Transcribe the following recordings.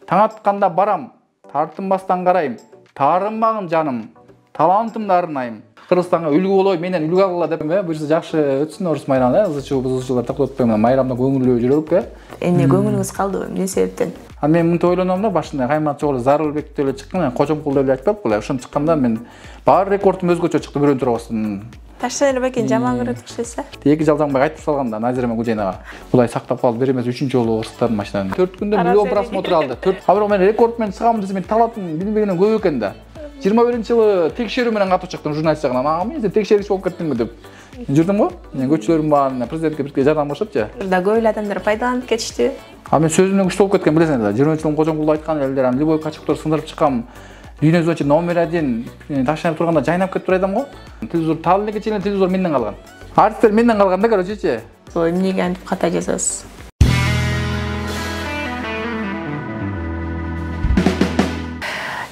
Таң атканда барам, тартынбастан карайм, таарынбагын жаным, талантымды арнайм. Кыргызстанга үлгү болой, менен үлгү алгыла деп буюрса жакшы өтсүн Орус майрамы, ызы-чуу токтотпойм, майрамда көңүлдүү жүрөлүк. Эмне көңүлүңүз калдыбы? Эмне себептен? Мен мынтип ойлоном да, башында каймат жолу Зарылбек деп эле чыккан, Кожомкул деп эле айтпап кылай. Ошону чыкканда мен бар рекордум өзгөчө чыкты, бирөөнү турабастан. Таштайыр бекен жаман көрөт окшойсу. Эки жалжаңбай айтып салганда Назиреме Гужейнага. Булай сактап калып бир эмес 3-чү жолу ырсыттадым машинаны. 4 күндө миллион просмотр алды. Бирок мен рекорд менен чыгам десем, мен талантым билбегенен көп экен да. 21-жылы текшерүү менен катып чыктым журналист жагынан. Мен сен текшерүүчү болуп кеттиңби деп. Жүрдүм го. Мен көчөлөрүм бар, президентке бирге жардам кылышыпчы. Да көп эле адамдар пайдаланып кетишти. Мен сөзүмдөн күчтүү болуп кеткен билесиң да. 20-жылдын Кожомкулда айткан элдер, любой качыктар сындырып чыккам. Дүйнө жүзүндө номер 1 таштанып турганда жайнап кетип турайдым го. Телевизор таал эле кечене телевизор менден калган. Артисттер менден калган да, короче. Бул эмнеге антип ката жазасыз?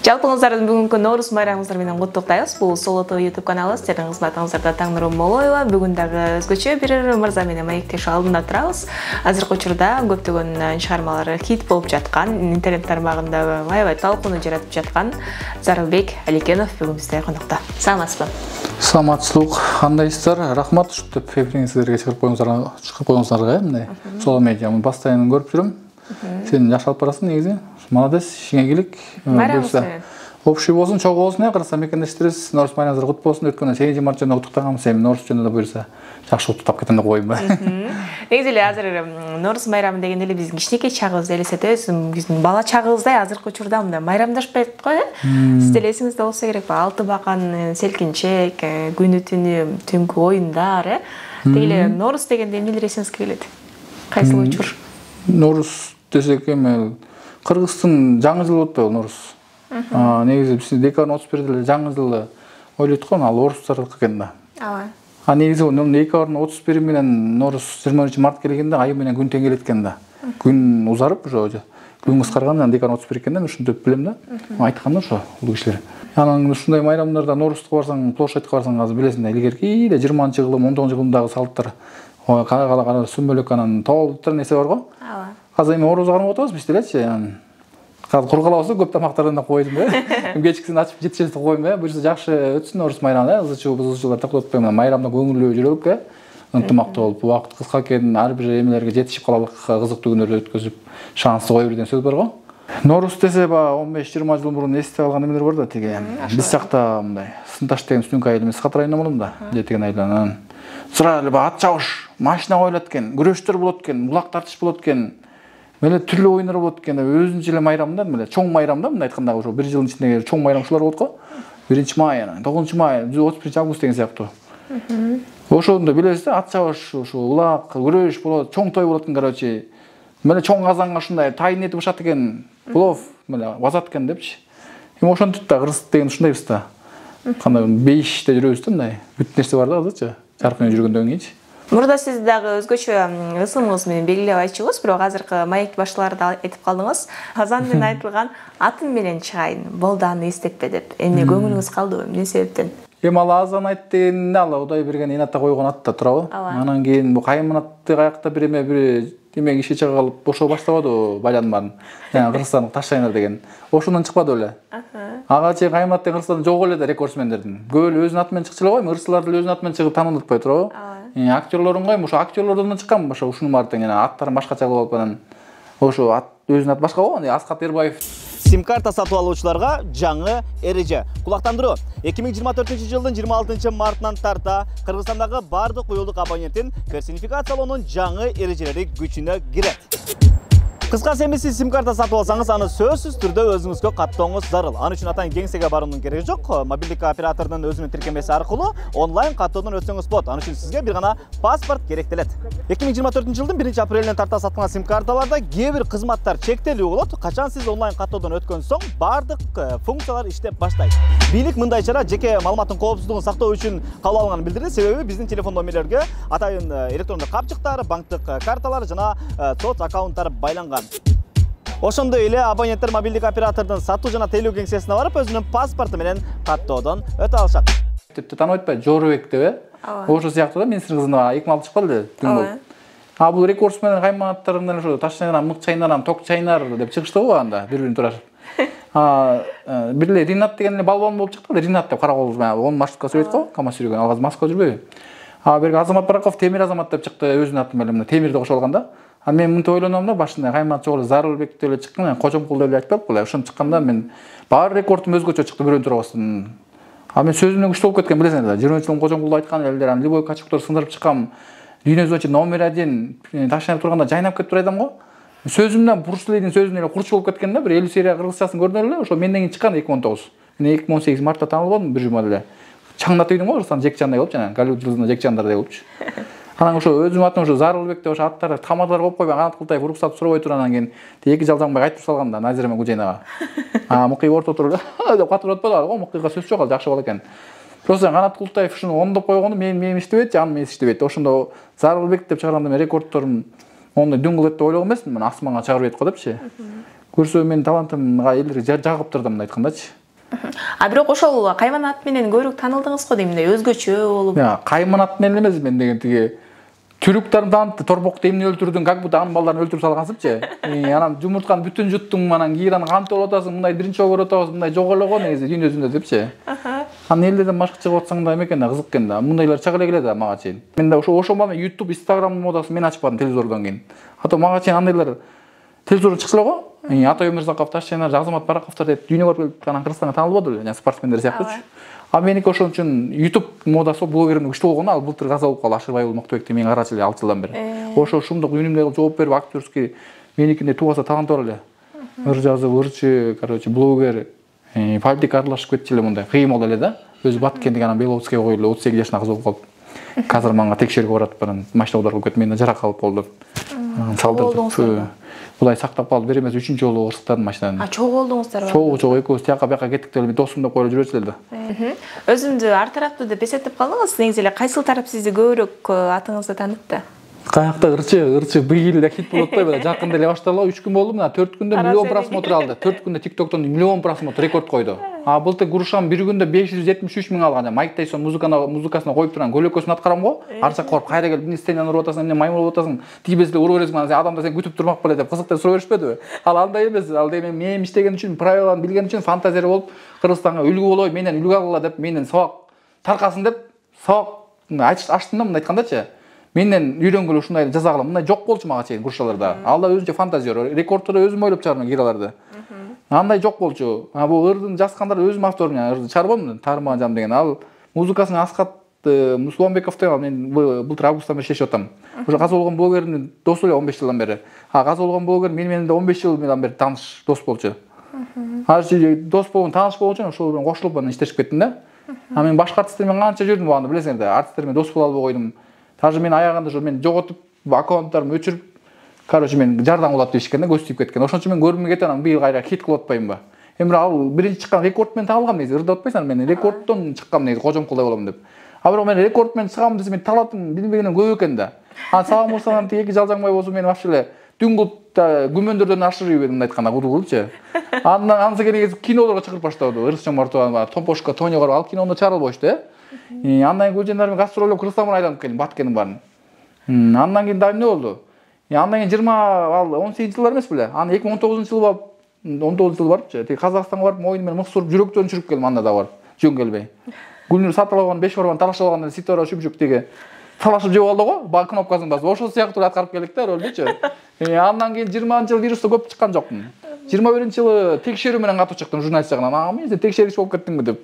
Жалпыңыздардын бүгүнкү Наурыз майрамыңыздар менен куттуктайбыз. Бул Соло ТВ YouTube каналы, сиздердин кызматыңыздарда Таңнурум Молоева. Бүгүн дагы өзгөчө бир мырза менен маектешүү алдында турабыз. Азыркы учурда көптөгөн чыгармалары хит болуп жаткан, интернет тармагында аябай талкууну жаратып жаткан Зарылбек Аликенов бүгүн бизде конокто. Саламатсызбы? Саламатчылык, кандайсыздар? Рахмат ушинтип эфириңиздерге чыгып коюңуздарга, мындай Соло медиа постоянно көрүп жүрөм. Сен жакшы алып барасың негизи. Молодец, ишиңе келик. Общий болсун, чогуу болсун, кыргызстан мекендештерибиз, Наурыз майрамыңыздар куттук болсун. Өткөн 8 март жөнүндө куттуктаганбыз, эми Наурыз жөнүндө да буюрса жакшы куттуктап кетем деп коеюн ба. Негизи эле азыр Наурыз майрамы дегенде эле биздин кичинекей чагыбызды элестетебиз. Биздин бала чагыбыздай азыркы учурда мындай майрамдашпайт го, Сиз деле эсиңизде болсо керек, алты бакан, селкинчек, күнү түнү түнкү оюндар, Деги эле Наурыз дегенде эмнелер эсиңизге келет? Кайсыл учур? Наурыз десек эми Кыргыздын жаңы жылы болот да Наурыз. Негизи биз декабрь 31-де эле жаңы жылды ойлойт го, ал орустардыкы экен да. Ооба. Негизи декабрдын 31 менен Наурыз 20 март келгенде ай менен күн тең келет экен да. Күн узарып, ошо күн кыскарган, декабрь 31 экен да, ушинтип билем да. Айткан да ошо улуу кишилер. Анан ушундай майрамдарда Наурузга барсаң, площадька барсаң, азыр билесиң да, илгерки 20-жылы, 19-жылдагы салттар, кара сүмбөлөк анан тоолуттар нерсе бар го. Ооба. Азыр эми орозо кармап атабыз биз делечи. Казыр кур кала болсо көп тамактардан да коюм да. Кечкисин ачып жетишет деп коюм да. Буюрса жакшы өтсүн Наурыз майрамы, ызы-чуу токтотпойм. Майрамда көңүлдүү жүрөлүк, ынтымактуу болуп, убакыт кыска экен, ар бир эмелерге жетишип калалык, кызыктуу күндөрдү өткөзүп, шансы кое бир сөз бар го. Наурыз десе 15-20 жыл мурун эсте калган эмелер бар да, тиги. Биз жакта мындай Сынташ деген Түнкү айыл, мен Сакат районунан болом да, жетеген айылдан. Сыра эле ат чабыш, машина коюлат экен, күрөштөр болот экен, булак тартыш болот экен. Меле түрлүү оюндар болот экен. Өзүнчө эле майрамда, меле чоң майрамда, мындай айтканда ошо бир жылдын ичинде чоң майрамчылар болот го. 1-май, 9-май, 31-август деген сыяктуу. Ошондо билесиз да, ат чабыш, ошо улак, күрөш болот, чоң той болот экен, короче. Меле чоң казанга ушундай тайын эти бышат экен, плов, меле вазат экен депчи. Эми ошентип да кыргыз деген ушундайбыз да. Кандай бейиште жүрөбүз да, мындай. Бүт нерсе бар да азырчы. Жаркын жүргөндөн кийинчи. Мурда сиз дагы өзгөчө ысымыңыз менен белгилеп айтчуңуз, бирок азыркы маек башчыларда айтып калдыңыз. Казан менен айтылган атым менен чыгайын, болду аны эстетпе деп. Эмне көңүлүңүз калдыбы? Эмне себептен? Эми ал азан айт дегенде ал Кудай берген энатта койгон ат да турабы? Анан кийин бу кайманатты каякта бир эме киши чыга калып бошо баштабады байланманы. Кыргызстан таштайнар деген. Ошондон чыкпады беле. Ага чейин кайманат деген Кыргызстан жок эле да рекордсмендердин. Көп эле өзүнүн аты менен чыкчу эле го, ырсылар деле өзүнүн аты менен чыгып таанылытпай турабы? Актерлордун го, ошо актерлордон чыккан ошо ушунун баары тең, аттарын башкача кылып алып анан ошо өзүнүн аты башка го, Аскат Эрбаев. Сим-карта сатып алуучуларга жаңы эреже. Кулактандыруу. 2024-жылдын 26 мартынан тарта Кыргызстандагы бардык уюлдук абоненттин персонификациялоонун жаңы эрежелери күчүнө кирет. Кыскасы эми сиз сим-карта сатып алсаңыз, аны сөзсүз түрдө өзүңүзгө каттооңуз зарыл. Аны үчүн атайын кеңсеге баруунун кереги жок. Мобилдик оператордун өзүнүн тиркемеси аркылуу онлайн каттоодон өтсөңүз болот. Аны үчүн сизге бир гана паспорт керектелет. 2024-жылдын 1-апрелинен тарта саткан сим-карталарда кээ бир кызматтар чектелүү болот. Качан сиз онлайн каттоодон өткөн соң бардык функциялар иштеп баштайт. Бийлик мындай чара жеке маалыматтын коопсуздугун сактоо үчүн кабыл алганын билдирди. Себеби биздин телефон номерлерге атайын электрондук капчыктар, банктык карталар жана соц аккаунттар байланган. Ошондой эле абоненттер мобилдик оператордун сатуу жана тейлөө кеңсесине барып өзүнүн паспорту менен каттоодон өтө алышат. Типти таанып атпайбы, Жорубек деп, ошо сыяктуу да, мен сиздин кызына 2006 чыкпады эле, Бул рекордсмен кайманаттарынан ошо таш чайнарам, мык чайнарам, ток чайнар деп чыгышты го анда бири-бирин турашып. Бир эле Ринат деген эле балбан болуп чыкты. Ринат деп кара кол onun маршруткасы өйт го, камаз жүргөн. Ал азыр Москва жүрбөйбү. Берги Азамат Бараков Темир Азамат деп чыкты, өзүнүн аты менен Темирди кошо алган да. Мен мынтип ойлоном да, башында каймат жолу Зарылбек деп эле чыккан, Кожомкул деп эле айтпап кылай. Ошону чыкканда мен баары рекордум өзгөчө чыкты бирөөнү турабастан. Мен сөзүмдөн күчтүү болуп кеткен, билесиң да. 20 жылым Кожомкулда айткан элдер, любой качоктор сындырып чыккам. Дүйнө жүзүнчө номер 1 ташынып турганда жайнап кетип турайдым го. Сөзүмдөн Буршлидин сөзүнө эле курч болуп кеткен да, бир 50 серия кыргызчасын көрдүм эле, ошо менден кийин чыккан 2019. Мен 2018 мартта таанылбадым бир жума эле. Чаңдатып ийдим го, Кыргызстан Жекчандай болуп жана Голливуд жылдында Жекчандардай болупчу. Анан ошо өзүмдүн атым ошо Зарылбек деп ошо аттар тамадалар коюп койбой, Канат Култаев уруксат сурабай туруп анан кийин эки жалжаңбай айтып салган да Назира менен Гүлжайнага. Мукий орто туруп деп катырып атпады го, Мукийга сөз жок, ал жакшы бала экен. Просто Канат Култаев ушуну оңдоп койгону менин иштебейт, жаным иштебейт. Ошондо Зарылбек деп чыгарганда мен рекордторум ондай дүң кылат деп ойлогон эмесмин, мен асманга чыгарып ийет го депчи. Көрсө менин талантымга элдер жагып турду мындай айткандачы. Бирок ошол Кайманат менен көрүк таанылдыңыз го дейм, өзгөчө болуп. Кайманат менен эмес, мен деген тиги түрүктөрдүн таанытты, торбокто эмне өлтүрдүң, как будто анын балдарын өлтүрүп салгансыпчы. Анан жумуртканы бүтүн жуттуң, анан кийин кантип болуп атасың, мындай биринчи болуп атабыз, мындай жок эле го негизи дүйнө жүзүндө депчи. Анан элдерден башка чыгып атсаң да экен да, кызык экен да. Мындайлар чыга эле келет да мага чейин. Мен да ошол менен YouTube, Instagram модасы мен ачпадым телевизордон кийин. Ата мага чейин андайлар телевизордон чыкса эле го. Атай Өмүрзаков, Ташчайнар, Азамат Бараковтор деп дүйнөгө барып анан Кыргызстанга таанылбады эле, жана спортсмендер сыяктуучу. Меники ошон үчүн YouTube модасы блогердин күчтүү болгону, ал былтыр каза болуп калды. Ашырбайбул Мактыбекти мен карачы эле 6 жылдан бери. Ошо ушундук үнүмдүү кылып жооп берип актерский меникинде тубаса талант бар эле. Ыр жазып, ырчы, короче, блогер, политика аралашып кетчү эле мындай. Кыйын болду эле да. Өзү Баткендик анан Беловскийге коюлду, 38 жашына кыз болуп калып. Казыр мага текшерүүгө баратып анан машина оодарылып кетип, менден жарак алып болду. Салдырдып. Булай сактап калып бер эмес 3-чү жолу ырсыктадым машинаны. Чогуу болдуңуздар ба? Чогуу экөөбүз тияка бияка кеттик деле, досум деп коюп жүрөчү эле да. Өзүңдү ар тараптуу деп эсептеп калдыңыз. Негизи эле кайсыл тарап сизди көбүрөөк атыңызды таанытты? Каякта ырчы быйыл хит болуп атпайбы? Жакында эле башталган 3 күн болду, мына 4 күндө миллион просмотр алды. 4 күндө TikToктон миллион просмотр рекорд койду. Былтыр Гурушан бир күндө 573 миң алган. Майк Тайсон музыкасына коюп турган көлөкөсүн аткарам го. Ар жакка барып кайра келип, сценадан уруп атасың, эмне маймыл болуп атасың, тийбезде уруп бересиң, анан адамдар сени күтүп турмак беле деп кызык деп сурап беришпедиби? Ал андай эмес, ал деген мен иштеген үчүн, правиланы билген үчүн фантазия болуп, Кыргызстанга үлгү болой, менен үлгү алгыла деп, менен сабак таркасын деп, сабак ачтым да мындай айткандачы. Менен үйрөнгөлө ушундай жазагыла, мындай жок болчу мага чейин Гурушаларда. Ал да өзүнчө фантазия, рекордторду өзүм ойлоп чыгарган гираларды. Андай жок болчу. Бул ырдын жазгандар өзүм авторум, ырды чыгарбам, Тармаган жам деген. Ал музыкасын Аскат Мусуланбеков деген, мен былтыр августтан бери чечип атам. Ошо каза болгон блогердин досу эле 15 жылдан бери. Каза болгон блогер менен да 15 жылдан бери тааныш дос болчу. Азыр дос болгон, тааныш болгон үчүн ошол менен кошулуп анан иштешип кеттим да. Мен башка артисттер менен канча жүрдүм багында, билесиңер да, артисттер менен дос боло албай койдум. Даже мен аягында ошо мен жоготуп, аккаунттарымды өчүрүп, короче мен жардам кылат деп ишкен да, көз түйүп кеткен. Ошон үчүн мен көрүнбөй кетип анан быйыл кайра хит кылып атпаймынбы? Эми ал биринчи чыккан рекорд менен табылгам негизи, ырдап атпайсың, мен рекордтон чыккам негизи, Кожомкулдай болом деп. Бирок мен рекорд менен чыгам десем, мен талантым билбегенем көп экен да. Салам Мурсанам эки жалжаңбай болсо мен вообще эле дүңгүлтта күмөндөрдөн ашырып ийбедим мындай айтканда, кудул кылчу. Анысы негизи кинолорго чыгырып баштады. Ырысчан Мартова, Томпошко, Тониго ал кинондо чыгарылбойчу да. Андан Гүлжайнар менен гастролдоп Кыргызстанга айланып келдим, Баткендин баарын. Андан кийин да эмне болду? Андан кийин 18-жылдар эмес беле? Аны 2019-жылы барып, 19 жыл барыпчы. Тиги Казакстанга барып, моюн менен мыксуруп, жүрөктөн чүрүп келдим анда да барып. Жөн келбей. Гүлнур Сатыловган 5 барган талашып алганда Ситора шүп тиги талашып жеп алды го, кнопкасын басып. Ошол сыяктуу аткарып келдик да ролдучу. Андан кийин 20-жылы вирусты көп чыккан жокмун. 21-жылы текшерүү менен катуу чыктым журналист жагынан. Мен текшерүүчү болуп кеттимби деп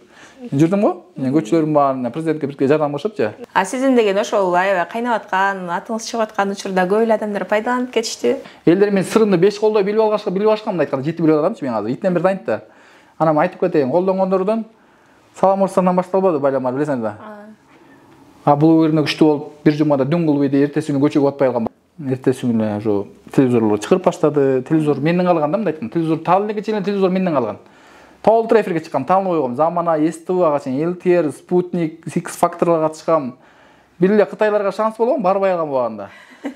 жүрдүм го. Көчөлөрүм бар, президентке бирге жардам кылышыпчы. Сиздин деген ошол аябай кайнап аткан, атыңыз чыгып аткан учурда көп эле адамдар пайдаланып кетишти. Элдер мен сырымды 5 колдой билип алышканмын айтканда, жети билип адамчы мен азыр. Итинен бери дайынт да. Анан айтып кетейин, колдонгондордон Салам Мурсандан башталбады байламар, билесиңер да. Блогерине күчтүү болуп, бир жумада дүң кылып ийди, эртеси күнү көчөгө атпай калган. Эртеси күнү ошо телевизорлор чыгырып баштады. Телевизор менден калган да, мындай айтканда. Телевизор таалынеке чейин телевизор менден калган. Толтур эфирге чыккам, таанылбай койгом. Замана, СТВга чейин, ЛТР, Спутник, X Factorга чыккам. Бир эле Кытайларга шанс болгон, барбай калган багында.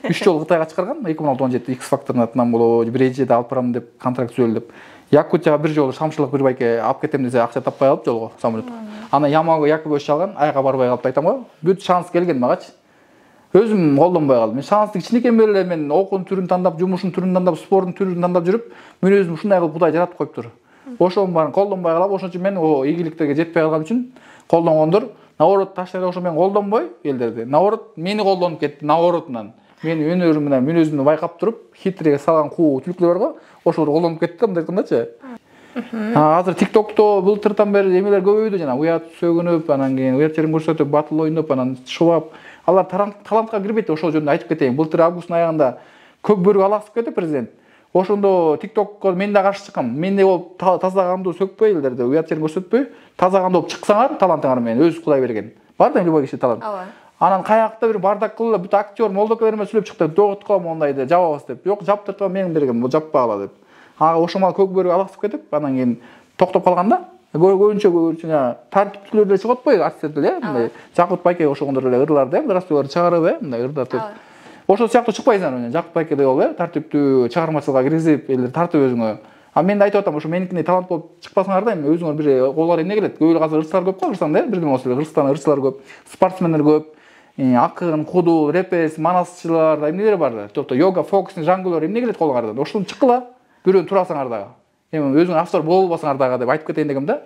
3 жолу Кытайга чыгарган, 2016-17 X Factorдун атынан болобу, бир эжеде алып барам деп контракт түзөлүп. Якутияга бир жолу шамшылык бир байке алып кетем десе, акча таппай калып жолго, самолет. Ана Ямаго Якубович алган, айга барбай калып айтам го. Бүт шанс келген магачы. өзүм колдонбой калдым. Мен шанстын кичинекейден бери эле мен окуунун түрүн тандап, жумушун түрүн тандап, спорттун түрүн тандап жүрүп, мен өзүм ушундай кылып Кудай жаратып коюптур. Ошонун баарын колдонбой калам. Ошон үчүн мен о ийгиликтерге жетпей калган үчүн колдонгондор, наоборот таштайда ошо мен колдонбой элдерди. Наоборот мени колдонуп кетти, наоборотунан. Менин өнөрүм менен мүнөзүмдү байкап туруп, хитрге салган куу түлкүлөр бар го, ошолор колдонуп кетти мындай айткандачы. Азыр TikTok'то былтыртан бери эмелер көбөйдү жана уят сөгүнүп, анан кийин уят жерин көрсөтүп, батыл ойноп, анан шубап. Алар талантка кирбейт, ошол жөнүндө айтып кетейин. Былтыр августтун аягында көк бөрүгү алаксып кетти президент. Ошондо TikTok'ко мен да каршы чыккам. Мендей болуп таза кандуу сөкпөй элдерди, уят жерин көрсөтпөй, таза кандуу болуп чыксаңар, талантыңар менен өзү Кудай берген. Бар да любой киши талант. Анан каякта бир бардак кылып, бүт актер, молдокелер менен сүйлөп чыкты, догот кылам мондайды, жабабыз деп. Жок, жаптыртпа, мен бергем, бул жаппагыла деп. Ошомал көк бөрүгү алаксып кетип, анан кийин токтоп калганда, көбүнчө тартиптүүлөр деле чыгып атпайбы, артисттер деле, мындай Жакут Байке ошондор эле ырларды, ырастууларды чыгарып, мындай ырдатып. Ошол сыяктуу чыкпайсыңар менен, Жакут Байкедей болуп, тартиптүү чыгармачылыкка киргизип, элдер тартып өзүңө. Мен да айтып атам, ошо меникиндей талант болуп чыкпасаңар да, өзүңөр бир колго эмне келет? Көбүлө азыр ырчылар көп го, Кыргызстанда, бирден болсо эле Кыргызстанда ырчылар көп, спортсмендер көп. Акын, кудул, репес, манасчылар, эмнелер бар. Топто йога, фокусный жангулер эмне келет колуңардан? Ошону чыккыла, бирөөнү турасаңар дагы. Эми өзүң автор болбосоңар дагы деп айтып кетейин дегем да.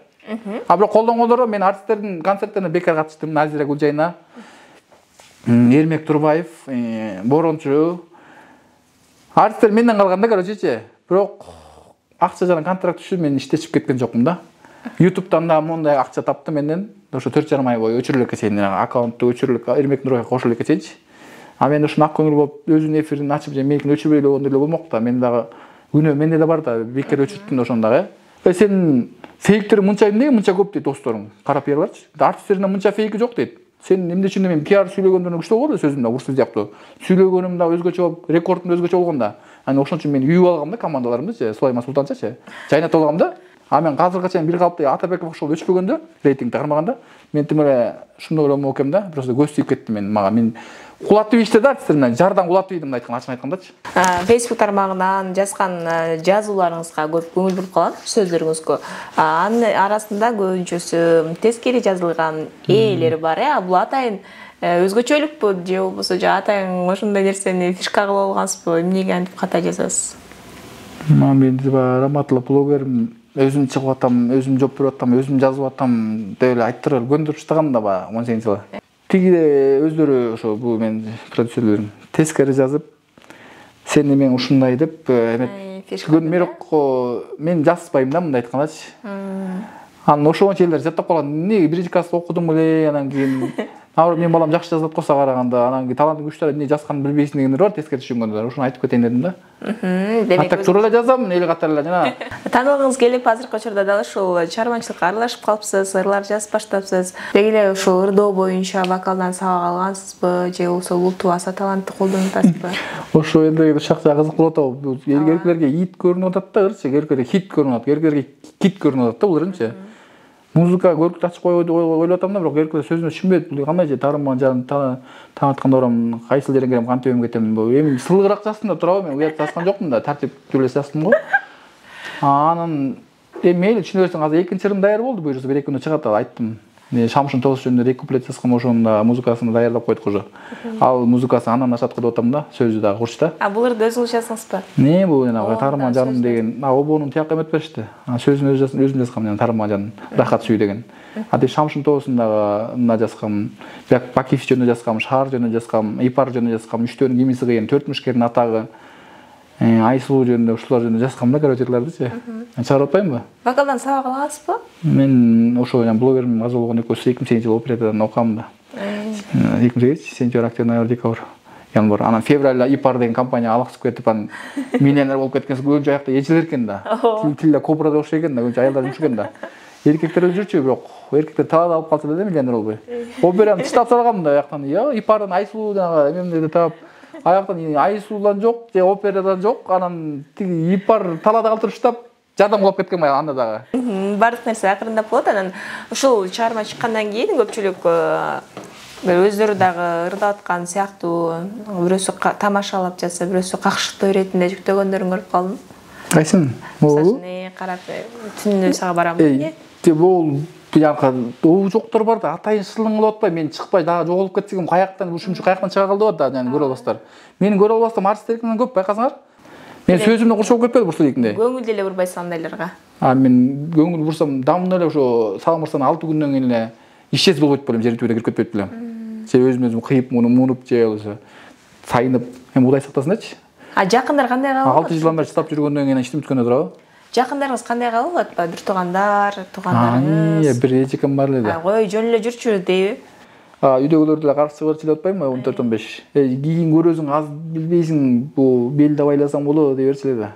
Бирок колдонгондор мен артисттердин концерттерине бекер катыштым. Назира Гулжайна, Эрмек Турбаев, Борончу. Артисттер менден калганда, корочечи. Бирок акча жана контракт үчүн мен иштешип кеткен жокмун да. YouTube'дан да мондай акча тапты менден. Ошо 4,5 ай бою өчүрүлүп кетсейин, аккаунтту өчүрүлүп, Эрмек Турбаевге кошулуп кетсейинчи. Мен ушуну ак көңүл болуп, өзүнүн эфирин ачып, меникин өчүрбөй эле болгондой эле болмок да. Мен дагы күнөө менде да бар да, бекер өчүрттүм да ошондо дагы. Сенин фейктериң мынча эмне, мынча көп дейт досторуң. Карап берип барчы. Артисттердин мынча фейки жок дейт. Сен эмне үчүн мен пиар сүйлөгөндөрүн күчтүү болду сөзүм да, урсуз жактуу. Сүйлөгөнүм да өзгөчө болуп, рекордум да өзгөчө болгон да. Ошон үчүн мен үйүп алгам да командаларымды, Сулайман Султанчачы. Жайнатып алгам да. Мен азыркыга чейин бир калыпты Атабеков окшоп өчпөгөндө, рейтингде кармаганда, мен тим эле ушундай эле экем да, просто көз тийип кетти мен кулатып иште да артисттер менен, жардан кулатып ийдим ачык айткандачы. Facebook тармагынан жазган жазууларыңызга көп көңүл буруп калам, сөздөрүңүзгө. Анын арасында көбүнчөсү тескери жазылган ээлери бар, бул атайын өзгөчөлүкпү же болбосо атайын ошондой нерсени фишка кылып алгансызбы, эмнеге антип ката жазасыз? Мен раматтуу блогерим, өзүм чыгып атам, өзүм жооп берип атам, өзүм жазып атам деп эле айттырып көндүрүп таштагам да 18-жылы. Тигиде өздөрү ошо бул мен продюсерлерим тескери жазып, сен эмен ушундай деп мен жазбайм да мындай айткандачы. Анан ошончо элдер жаттап калган. Эмне биринчи класста окудум эле, анан кийин мен балам жакшы жазат го сага караганда, анан кийин талантың күчтүү эмне жазганын билбейсиң дегендер бар, тескери түшүнгөндөр. Ошону айтып кетейин дедим да. Демек туура эле жазам, эл катары эле жана. Таанылгыңыз келип, азыркы учурда дал ушул чыгармачылыкка аралашып калыпсыз, ырлар жазып баштапсыз. Деги эле ушул ырдоо боюнча вокалдан сабак алгансызбы, же болбосо улуттуу аса талантты колдонуп атасызбы? Ошо эми ушакча кызык болуп атабы. Эркектерге ит көрүнүп атат да, ырчы, эркектерге хит көрүнүп атат, эркектерге кит көрүнүп атат да бул ырынчы. Музыка көрүктү ачып ойлоп атам да, бирок эркектер сөзүнө түшүнбөйт. Бул кандай же тарыман жанын таң атканда барам, кайсыл жерге келем, кантип кетем. Эми сылыгыраак жазсам да турабы, мен уят жазган жокмун да, тартиптүү эле жаздым го. Анан мейли түшүнө берсең, азыр экинчи ырым даяр болду, буюрса 1-2 күндө чыгат, айттым. Мен Шамшын Тоос жөнүндө 2 куплет жазгам, ошонун да музыкасын даярдап койдук уже. Ал музыкасын андан ашат кылып атам да, сөзү дагы курчта. Бул ырды өзүңүз жаздыңызбы? Бул жанагы Тарыман жаным деген, обонун тияка эметип беришти. Сөзүн өзүм жазгам, Тарыман жаным, Рахат сүй деген. Ати Шамшын Тоосун дагы мына жазгам, Бакиев жөнүндө жазгам, Шаар жөнүндө жазгам, Ипар жөнүндө жазгам, Үчтөөнүн кимиси кыйын, Төрт мушкердин атагы, Айсулуу жөнүндө, ушулар жөнүндө жазгам да, корочелердичи. Чыгарып атпаймынбы? Вокалдан сабак аласызбы? Мен ошо блогерим аз болгон экөөсү 2008-жылы операдан окугам да. 2008 сентябрь, октябрь, ноябрь, декабрь, январь. Анан февралда Ипар деген компания алаксып кетип, анан миллионер болуп кеткен көбүнчө аякта эчилер экен да. Тилде кобра деп окшойт экен да, көбүнчө аялдар жумуш экен да. Эркектер жүрчү, бирок эркектер талаада алып калса да миллионер болбой. Операны тыштап салгам да аяктан. Ипардан Айсулуу жанагы эмемдерди таап, аяктан Айсулуудан жок, же операдан жок, анан тиги Ипар талаада калтырып таштап, жардам кылып кеткен анда дагы. Бардык нерсе акырындап болот. Анан ушул чыгарма чыккандан кийин көпчүлүк өздөрү дагы ырдап аткан сыяктуу, бирөөсү тамашалап жатса, бирөөсү какшыктоо иретинде жүктөгөндөрүн көрүп калдым. Кайсын? Сашыны карап түнү сага барам. Бул Bunaqa жоқтар бар да, атайын шылың кылып атпай, мен чыкпай дагы жоголуп кетсем, каяктан ушунчу каяктан чыга калды да, яны көрө аласыздар. Менин көрө албастан артисттерден көп байкасаңар. Мен сөзүмдө курчуп кетпеди бурса дегендей. Көңүл деле бурбайсың андайларга. Мен көңүл бурсам, дамын эле ошо салмырсан 6 күндөн кийин эле ишсез болбойт белем, жер түбүнө кирип кетпейт белем. Себеби өзүм кыйып, мунуп же болсо сайынып, эми Кудай сактасынчы. Жакындар кандай кабыл? 6 жылдан бери чыдап жүргөндөн кийин иштеп бүткөндө турабы? Жакындарыңыз кандай кабыл алат? Бир туугандарыңыз? Бир эжекем бар эле. Ой, жөн эле жүрчү дейби? Үйдөгүлөр деле каршы чыгып эле атпайбы, 14-15. Кийин көрөсүң, аз билбейсиң, бул белди байласаң болот дей берчү эле.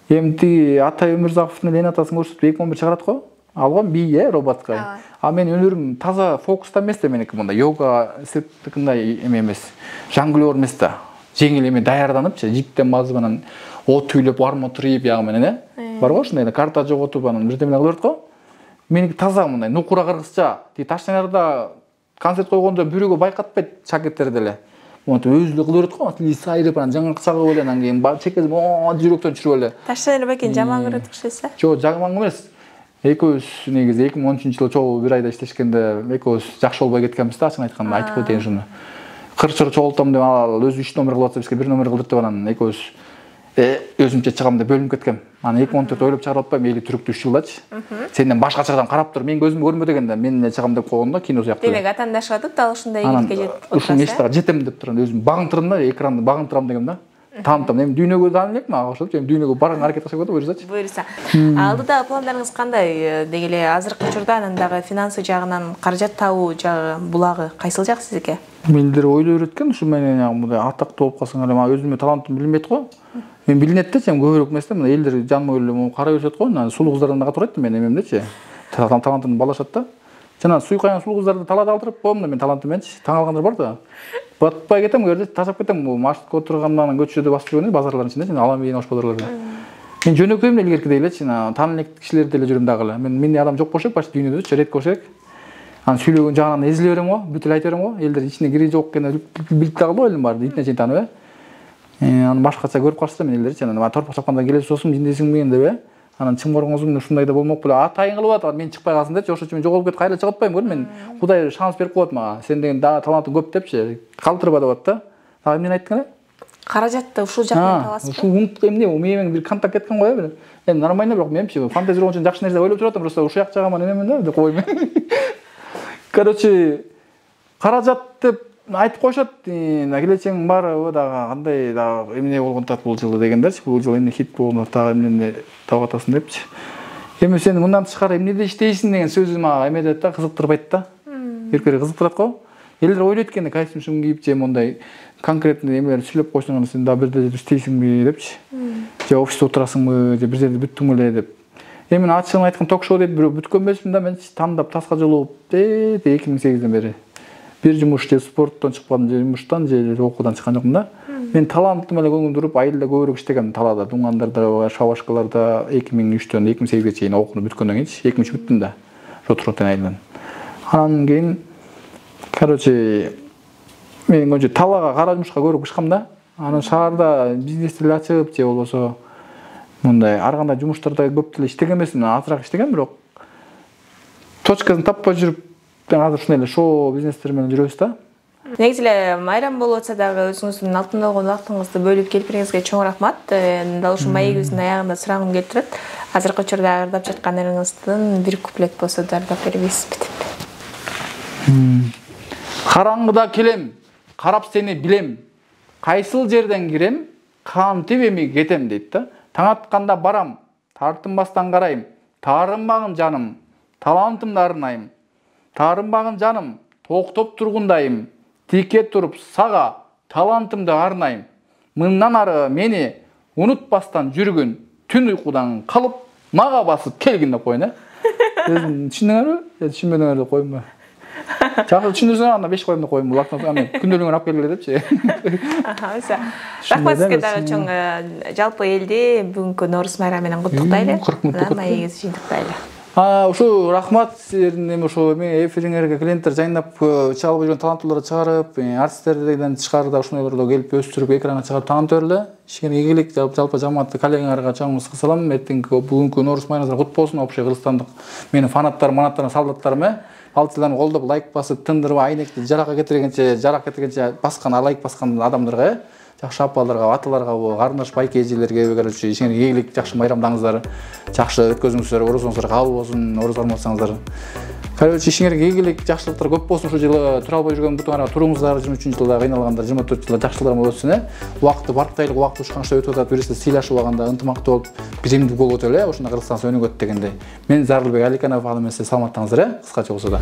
Эми Атай Өмүрзаковдун эле атасын көрсөтүп 2011 чыгарат го. Алган бий, роботка. Мен өнөрүм таза фокуста эмес да меники мында. Йога сеттикиндай эмес. Жонглёр эмес да. Жеңил эме даярданыпчы, жиптен базы менен от үйлөп, армат трип ягы менен, бар го ушундай карта жоготуп анан бирдеме кылып го. Меники таза мындай нукура кыргызча. Таштанарда концерт койгондо бирөөгө байкатпайт шакирттер деле. Монтип өзү кылып берет го, тили сайрып анан жаңгак чагып эле анан кийин чекеси жүрөктөн чүрүп эле. Таштанар бекен жаман көрөт окшойсу. Жок, жаман эмес. Экөөбүз негизи 2013-жылы чогуу бир айда иштешкенде экөөбүз жакшы болбой кеткенбиз да, ачык айтканда айтып кетейин ушуну. Кырчыр чогултам деп ал өзү 3 номер кылып атса бизге 1 номер кылдырып деп анан экөөбүз өзүмчө чыгам деп бөлүнүп кеткем. Анан 2014 ойлоп чыгарып атпайм, эли түрүктү 3 жылдачы. Сенден башкача адам карап тур, мен көзүм көрмө дегенде мен эле чыгам деп койгондо кино сыяктуу. Демек атаандашып атып, дал ушундай ийгиликке жетип атасыз. Ушуну эчтага жетем деп турам, өзүм багынтырам да, экранды багынтырам дегем да. Таанытам. Эми дүйнөгө таанып элек мага окшоп, эми дүйнөгө барган аракет кылышып атат, буюрсачы. Буюрса. Алдыдагы пландарыңыз кандай? Деги эле азыркы учурда анан дагы финансы жагынан каражат табуу жагы булагы кайсыл жак сизге? Мендер ойлой берет ушу менен мындай атактуу болуп калсаң эле, мага өзүмө талантым билинбейт го. Мен билинет да, сен көбүрөөк эмес да, мына элдер жаныма келип карай беришет го, анан сулуу кыздардан да катырайт мен эмемдечи. Талантымды балашат да. Жана суйкайган сулуу кыздарды талаада алдырып коем да мен талантыменчи. Таң алгандар бар да. Батпай кетем, көрдү, ташап кетем, бул маршрутка отургандан көчөдө басып жүргөндө базарлардын ичинде, жана алам бейин ош базарларда. Мен жөнөкөйм эле илгеркидей элечи, таан элек кишилер деле жүрөм дагы эле. Мендей адам жок болуш керек, башка дүйнөдө редко болуш керек. Анан сүйлөгөн жагынан эзиле берем го, бүт эле айта берем го. Элдер ичине кири жок экенин билип дагы элдин баары, итине чейин таанып. Анан башкача көрүп калышты мен элдерчи, анан торпак чапканда келесиз досум, жиндесиңби деп. Анан чыңборгоңузун ушундай да болмок беле, атайын кылып атат, мен чыкпай калсын депчи, ошо үчүн мен жоголуп кетип кайра чыгып атпайм көрдүм мен. Кудай шанс берип коет мага. Сен деген дагы талантың көп депчи, калтырба деп атат да. Дагы мен айттым эле. Каражатты ушул жактан табасызбы? Ушул унут эмне, менин бир контакт кеткен го бир. Эми нормально, бирок менчи фантазия болгон жакшы нерсе ойлоп жүрөтөм, просто ушул жак жагыма немен да деп койм. Короче, каражат деп айтып коюшат, келечегиң бар дагы кандай дагы эмне болгон тат бул жылы дегендерчи, бул жыл эмне хит болгону дагы эмне таап атасың депчи. Эми сен мындан тышкары эмнеде иштейсиң деген сөзү мага эмедет да, кызыктырбайт да. Эркек кызыктырат го. Элдер ойлойт экен, костюм кийип же мондай конкретно эмелер сүйлөп койсоң сен дагы бир жерде иштейсиңби депчи. Же офисте отурасыңбы, же бир жерде бүттүң эле деп. Эми ачыгын айткан ток-шоу деп бирөө бүткөн эмесмин да, мен тандап таска жолугуп 2008ден бери бир жумуш же спорттон чыкпадым, же жумуштан, же окуудан чыккан жокмун да. Мен талантым эле көңүл буруп, айылда көбүрөөк иштегем, талаада, дуңгандарда, шабашкаларда 2003төн 2008ге чейин окууну бүткөндөн кийинчи, 2003 бүттүм да. Жотуртен айылдан. Анан кийин короче мен көбүнчө талаага кара жумушка көбүрөөк ышкам да. Анан шаарда бизнестер ачып же болбосо мындай ар кандай жумуштарда көп деле иштеген эмесмин, азыраак иштегем, бирок точкасын таппай жүрүп азыр ушундай эле шоу бизнестер менен жүрөбүз да. Негизи эле майрам болуп атса дагы өзүңүздүн алтын болгон убактыңызды бөлүп келип чоң рахмат. Дал ушул маегибиздин аягында сурагым келип турат. Азыркы учурда ырдап жаткандарыңыздын бир куплет болсо да ырдап беребизби деп. Караңгыда келем, карап сени билем. Кайсыл жерден кирем, кантип эми кетем дейт да. Таң атканда барам, тартынбастан карайм. Таарынбагын жаным, талантымды арнайм. Таарынбагын жаным, токтоп тургундайым. Тике туруп сага талантымды арнайм. Мындан ары мени унутпастан жүргүн, түн уйкудан калып, мага басып келгин деп коюн, Түшүндүңөрбү? Түшүнбөдүңөр деп коюмбу? Жакшы түшүндүрсөң анда 5 коюм деп коюм. Аны күндөлүгүн алып келгиле депчи. Рахмат сизге дагы чоң, жалпы элди бүгүнкү Нооруз майрамы менен куттуктайлы. Маегиңизди жыйынтыктайлы. Ошо рахмат силердин эми ошо мен эфириңерге клиенттер жайнап чалып жүргөн таланттууларды чыгарып, артисттерден тышкарыда ушундайларды келип өстүрүп экранга чыгарып таанытып берели. Кичине ийгилик жалпы жамаатты коллегаларга чоң ысык салам. Эртеңки бүгүнкү Нооруз майрамыңыздар кут болсун. Общий кыргызстандык менин фанаттарым, солдаттарым ал силерни колдоп лайк басып, тындырып, айнекти жарак кетиргенче баскан, лайк баскан адамдарга, жакшы апаларга, аталарга, карындаш байке эжелерге көрүчү кичине ийгилик, жакшы майрамдаңыздар, жакшы өткөзүңүздөр, орозуңуздар кабыл болсун, ороз алмасаңыздар. Короче, ишиңерге ийгилик, жакшылыктар көп болсун. Ушул жылы тура албай жүргөн бутуңарга туруңуздар, 23-жылда кыйналгандар, 24-жылда жакшылыктар болсун. Убакыты барктайлык, убакыт ушканча өтүп атат, биринчи сыйлашып алганда ынтымактуу болуп, биримдүү болуп эле, ошондо Кыргызстан өнүгөт дегендей. Мен Зарылбек Аликанов, ал эмес, саламаттаңыздар, кыскача болсо да.